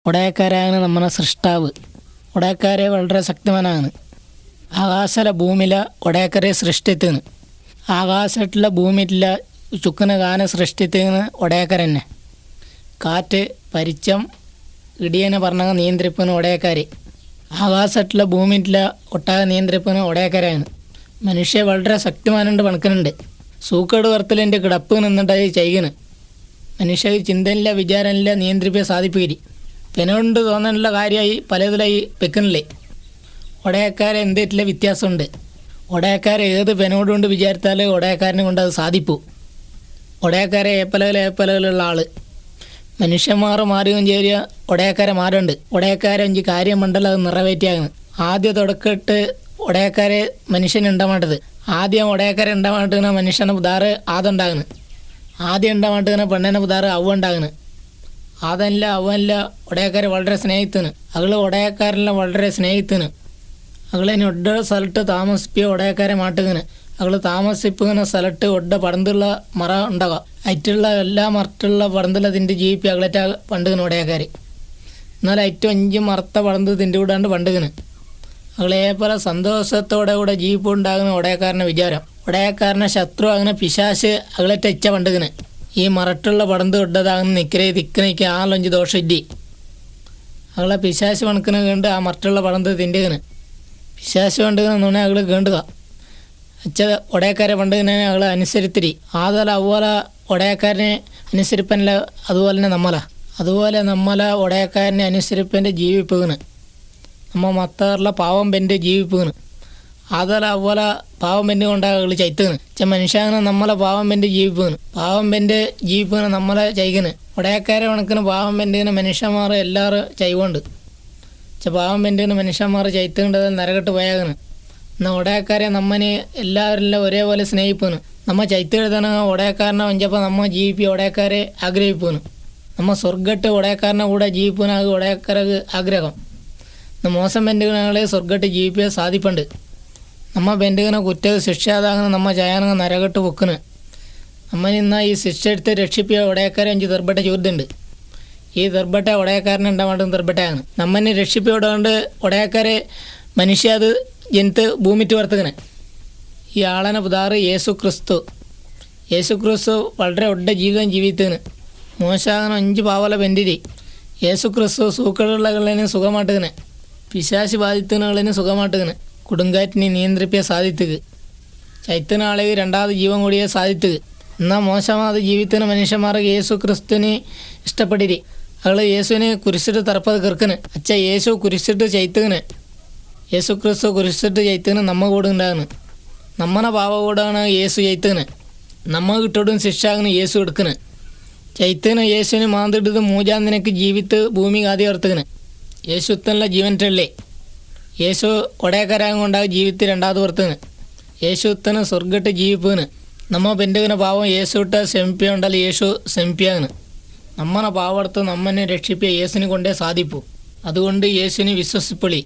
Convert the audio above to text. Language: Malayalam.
ഒടയക്കാരാണ് നമ്മുടെ സൃഷ്ടാവ്. ഒടയക്കാരെ വളരെ ശക്തവാനാണ്. ആകാശല ഭൂമിയില ഒടയക്കരെ സൃഷ്ടിത്തിന്. ആകാശത്തിലെ ഭൂമിയിലെ ചുക്കന് ഗാന സൃഷ്ടിത്തിന് ഒടയക്കരന്നെ. കാറ്റ് പരിച്ചം ഇടിയനെ പറഞ്ഞ നിയന്ത്രിപ്പിന് ഒടയക്കാര്. ആകാശത്തിലെ ഭൂമിയിലെ ഒട്ടാകെ നിയന്ത്രിപ്പിന് ഒടയക്കരാണ്. മനുഷ്യ വളരെ ശക്തിമാനുണ്ട് പണക്കുന്നുണ്ട്. സൂക്കേട് വർത്തലിൻ്റെ കിടപ്പ് നിന്നിട്ട് ചെയ്യുന്നു. മനുഷ്യ ചിന്തയില്ല വിചാരമില്ല നിയന്ത്രിപ്പിക്കാൻ സാധിപ്പിക്കില്ല. പെനോണ്ട് തോന്നാനുള്ള കാര്യമായി പലതിലായി വെക്കുന്നില്ലേ. ഒടയക്കാരെ എന്തെറ്റില്ല വ്യത്യാസമുണ്ട്. ഒടയക്കാരെ ഏത് പെനോടുകൊണ്ട് വിചാരിച്ചാൽ ഒടയക്കാരനെ കൊണ്ട് അത് സാധിപ്പൂ. ഒടയക്കാരെ ഏപ്പലകളുള്ള ആൾ മനുഷ്യന്മാർ മാറുകയും ചേരിയ ഒടയക്കാരെ മാറുണ്ട്. ഒടയക്കാരെ അഞ്ച് കാര്യം മണ്ടല്ല അത് നിറവേറ്റിയാകുന്നു. ആദ്യം തുടക്കിട്ട് ഒടയക്കാരെ മനുഷ്യനുണ്ടാവേണ്ടത്. ആദ്യം ഒടയക്കാരെ ഉണ്ടാവേണ്ടുന്ന മനുഷ്യനെ പുതാറ് ആദുണ്ടാകുന്നു. ആദ്യം ഉണ്ടാവേണ്ടുന്ന പെണ്ണിനെ പുതാറ് അവ ഉണ്ടാകുന്നു. അതല്ല അവല്ല ഒടയക്കാരെ വളരെ സ്നേഹിത്തിന്. അകള് ഒടയക്കാരെല്ലാം വളരെ സ്നേഹിത്തിന്. അകളെ ഒഡ സ്ഥലത്ത് താമസിപ്പിയ ഒടയക്കാരെ മാട്ടുകന്. അകള് താമസിപ്പിക്കുന്ന സ്ഥലത്ത് ഒഡ പടന്തുള്ള മറ ഉണ്ടാകുക. അറ്റുള്ള എല്ലാ മറത്തുള്ള പടന്തുള്ള തിൻ്റെ ജീവിപ്പി അകളറ്റ പണ്ടുകന് ഒടയക്കാർ. എന്നാൽ ഏറ്റവും 5 മറത്ത പടന്ത് തിൻ്റെ കൂടാണ്ട് പണ്ടുകന്. അകളേപോലെ സന്തോഷത്തോടെ കൂടെ ജീവിപ്പ് ഉണ്ടാകുന്ന ഒടയക്കാരൻ്റെ വിചാരം. ഒടയക്കാരനെ ശത്രു അങ്ങനെ പിശാശ് അകളറ്റ ഇച്ച പണ്ടുകന്. ഈ മറട്ടുള്ള പടന്ത് ഇട്ടതാകുന്ന നിക്കരേ തിക്കനയ്ക്ക് ആളൊഞ്ച് ദോഷമില്ല. അകളെ പിശാശ് പണക്കിന് കണ്ട് ആ മറട്ടുള്ള പടന്ത് തിൻ്റെകന്. പിശാശ് പണ്ടുകനെ നുണ അകള് കേണ്ടുക. അച്ഛ ഒടയക്കാരെ പണ്ടുകനെ അകളെ അനുസരിത്തിരി. ആതല അതുപോലെ ഒടയക്കാരനെ അനുസരിപ്പനല്ല. അതുപോലെ തന്നെ അതുപോലെ നമ്മള ഒടയക്കാരനെ അനുസരിപ്പൻ്റെ ജീവിപ്പിക്കണ്. നമ്മ മത്തറിലെ പാവം പെൻ്റെ ജീവിപ്പിക്കണ്. അതല്ല അതുപോലെ പാവം പെൻ്റെ കൊണ്ടാകള് ചൈത്തുകണ്. മനുഷ്യങ്ങനെ നമ്മളെ പാവം പെൻ്റെ ജീവിപ്പിക്കണ്. പാവം പെൻ്റെ ജീവിപ്പിക്കണ നമ്മളെ ചൈകണ്. ഒടയക്കാരെ കണക്കിന് പാവം പെൻ്റെ മനുഷ്യന്മാർ എല്ലാവരും ചൈവുണ്ട്. പാവം പെൻ്റെ മനുഷ്യന്മാർ ചൈത്തുകൊണ്ടത് നരകട്ട് പോയാകണ്. എന്നാൽ ഒടയക്കാരെ നമ്മന് എല്ലാവരെല്ലാം ഒരേപോലെ സ്നേഹിപ്പിക്കുന്നു. നമ്മ ചൈത്ത് എഴുതണ ഒടയക്കാരനെ വഞ്ചപ്പോൾ നമ്മ ജീവിപ്പി ഒടയക്കാരെ ആഗ്രഹിപ്പിക്കുന്നു. നമ്മ സ്വർഗട്ട് ഒടയക്കാരനെ കൂടെ ജീവിപ്പിനാകെ ഒടയക്കാർക്ക് ആഗ്രഹം. മോശം പെൻറ്റുകളെ സ്വർഗട്ട് ജീവിപ്പിക്കാൻ സാധിപ്പുണ്ട്. നമ്മ പെൻറ്റുകനെ കുറ്റ ശിക്ഷാതാകുന്ന നമ്മ ചായനങ്ങ നരകട്ട് പൊക്കിന്. നമ്മ ഇന്ന് ഈ ശിക്ഷ എടുത്ത് രക്ഷിപ്പിയ ഒടയക്കാരെ 5 ദർബട്ട ചോദ്യമുണ്ട്. ഈ ദർബട്ട ഒടയക്കാരനെ ഉണ്ടാവേണ്ടത് ദർബട്ടയാണ്. നമ്മനെ രക്ഷിപ്പിയോടുകൊണ്ട് ഒടയക്കാരെ മനുഷ്യ അത് ജനിത്ത് ഭൂമിറ്റ് വർത്തകനെ. ഈ ആളനെ പുതാറ് യേശു ക്രിസ്തു. യേശു ക്രിസ്തു വളരെ ഒഡ ജീവിതം ജീവിത്തതിന്. മോശാകനം 5 പാവല പെൻറ്റിരി. യേശു ക്രിസ്തു സൂക്കളുള്ളതിനെ സുഖമാട്ടുകനെ. പിശാശി ബാധിത്തനുകളിന് സുഖമാട്ടുകനെ. കൊടുങ്കാറ്റിനെ നിയന്ത്രിപ്പിക്കാൻ സാധിത്തുക. ചൈത്തനാളെ 2ാമത് ജീവൻ കൂടിയെ സാധിത്തുക. എന്നാൽ മോശമാത് ജീവിതത്തിന് മനുഷ്യന്മാർക്ക് യേശു ക്രിസ്തുവിനെ ഇഷ്ടപ്പെട്ടിരി. അയാൾ യേശുവിനെ കുരിശിട്ട് തറപ്പത് കിർക്കന്. അച്ഛ യേശു കുരിശിട്ട് ചൈത്തുകന്. യേശു ക്രിസ്തു കുരിശിട്ട് ചൈത്തുകന് നമ്മ കൂടെ ഉണ്ടാകുന്നു. നമ്മനെ പാവ കൂടാണ് യേശു ചൈത്തുകന്. നമ്മ കിട്ടോടും ശിക്ഷാകന് യേശു എടുക്കന്. ചൈത്തുകന് യേശുവിന് മാന്തിട്ടത് മൂജാന്തിനക്ക് ജീവിത്ത് ഭൂമി കാതി വർത്തുകന്. യേശുത്തനുള്ള ജീവൻറ്റല്ലേ. യേശു ഒടയക്കാരാകും കൊണ്ടാകും ജീവിത്ത് 2ാമത് വർത്തുകന്. യേശുത്തന് സ്വർഗട്ട് ജീവിപ്പിന്. നമ്മ പെൻറ്റുകന് പാവം യേശു ഇട്ട ശമിപ്പിയുണ്ടല്ലോ യേശു ശമിപ്പിയാകന്. നമ്മനെ പാവടുത്ത് നമ്മനെ രക്ഷിപ്പിയ യേശുവിനെ കൊണ്ടേ സാധിപ്പൂ. അതുകൊണ്ട് യേശുവിനെ വിശ്വസിപ്പൊളി.